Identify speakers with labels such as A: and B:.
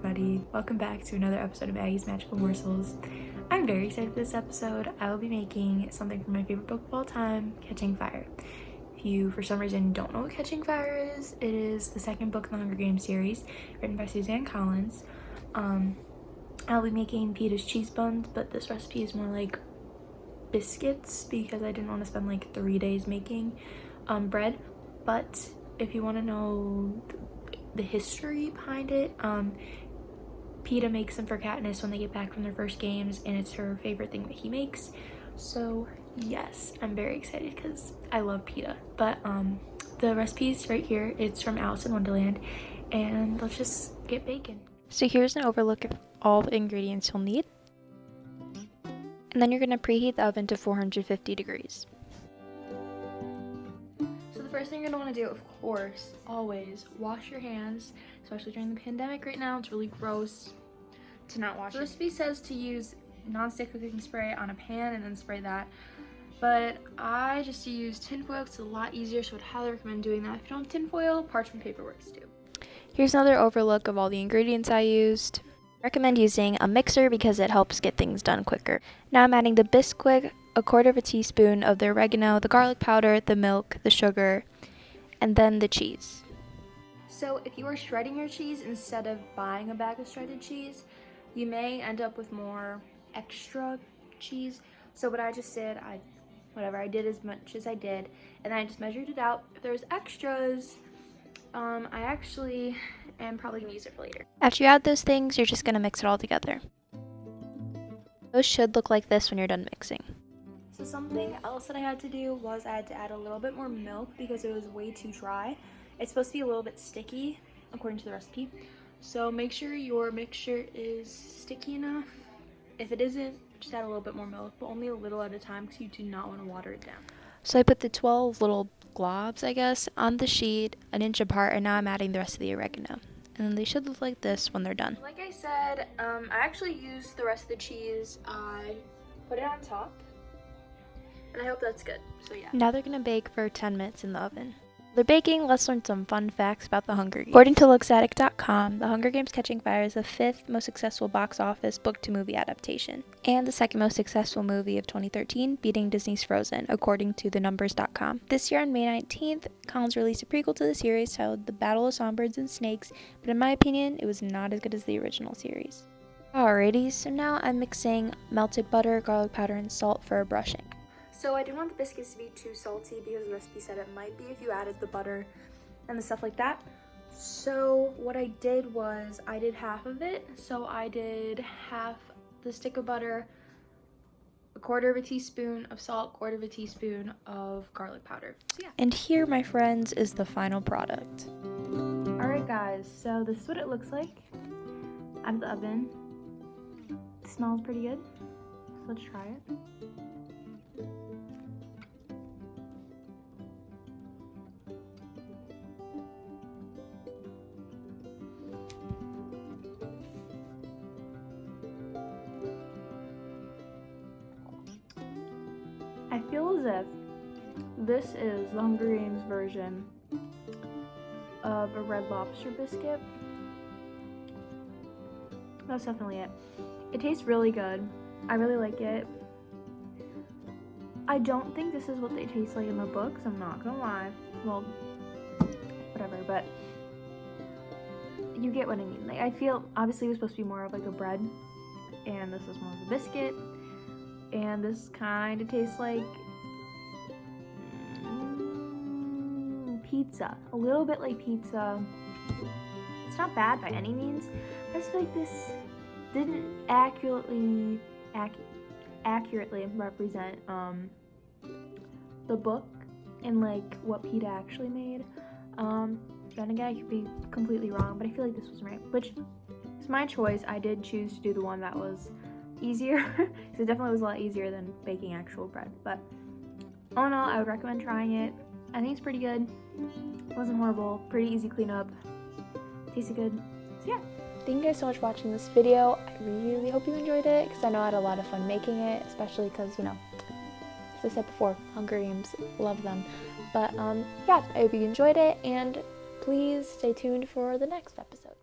A: everybody. Welcome back to another episode of Maggie's Magical Morsels. I'm very excited for this episode. I will be making something from my favorite book of all time, Catching Fire. If you, for some reason, don't know what Catching Fire is, it is the second book in the Hunger Games series, written by Suzanne Collins. I'll be making Pita's cheese buns, but this recipe is more like biscuits because I didn't want to spend like 3 days making bread. But if you want to know the history behind it, Pita makes them for Katniss when they get back from their first games, and it's her favorite thing that he makes. So yes, I'm very excited because I love Pita. But the recipe's right here. It's from Alice in Wonderland, and let's just get baking.
B: So here's an overlook of all the ingredients you'll need. And then you're going to preheat the oven to 450 degrees.
A: So the first thing you're going to want to do, of course, always wash your hands, especially during the pandemic right now. It's really gross to not wash. The recipe says to use non-stick cooking spray on a pan and then spray that. But I just use tinfoil because it's a lot easier, so I'd highly recommend doing that. If you don't have tinfoil, parchment paper works too.
B: Here's another overlook of all the ingredients I used. I recommend using a mixer because it helps get things done quicker. Now I'm adding the Bisquick, a quarter of a teaspoon of the oregano, the garlic powder, the milk, the sugar, and then the cheese.
A: So if you are shredding your cheese instead of buying a bag of shredded cheese, you may end up with more extra cheese. So what I just did, I did as much as I did, and then I just measured it out. If there's extras, I actually am probably gonna use it for later.
B: After you add those things, you're just gonna mix it all together. Those should look like this when you're done mixing.
A: So something else that I had to do was I had to add a little bit more milk because it was way too dry. It's supposed to be a little bit sticky according to the recipe. So make sure your mixture is sticky enough. If it isn't, just add a little bit more milk, but only a little at a time because you do not want to water it down.
B: So I put the 12 little globs, I guess, on the sheet, an inch apart, and now I'm adding the rest of the oregano. And then they should look like this when they're done.
A: Like I said, I actually used the rest of the cheese. I put it on top, and I hope that's good. So yeah.
B: Now they're gonna bake for 10 minutes in the oven. While they're baking, let's learn some fun facts about the Hunger Games. According to Looksaddict.com, The Hunger Games Catching Fire is the 5th most successful box office book-to-movie adaptation, and the 2nd most successful movie of 2013, beating Disney's Frozen, according to thenumbers.com. This year on May 19th, Collins released a prequel to the series titled The Battle of Songbirds and Snakes, but in my opinion, it was not as good as the original series. Alrighty, so now I'm mixing melted butter, garlic powder, and salt for a brushing.
A: So I didn't want the biscuits to be too salty because the recipe said it might be if you added the butter and the stuff like that. So what I did was I did half of it. So I did half the stick of butter, a quarter of a teaspoon of salt, quarter of a teaspoon of garlic powder. So yeah.
B: And here, my friends, is the final product.
A: Alright guys, so this is what it looks like out of the oven. It smells pretty good. So let's try it. I feel as if this is the Hunger Games version of a Red Lobster biscuit. That's definitely it. It tastes really good. I really like it. I don't think this is what they taste like in the books, I'm not gonna lie. Well, whatever, but you get what I mean. Like, I feel, obviously it was supposed to be more of like a bread, and this is more of a biscuit. And this kind of tastes like pizza. A little bit like pizza. It's not bad by any means. I just feel like this didn't accurately represent the book and like what Pita actually made. Then again, I could be completely wrong, but I feel like this was right. Which is my choice. I did choose to do the one that was easier because it definitely was a lot easier than baking actual bread, but all in all, I would recommend trying it. I think it's pretty good. It wasn't horrible, pretty easy cleanup, tasted good. So yeah,
B: Thank you guys so much for watching this video. I really hope you enjoyed it because I know I had a lot of fun making it, especially because, you know, as I said before, Hunger Games, love them. But yeah, I hope you enjoyed it, and please stay tuned for the next episode.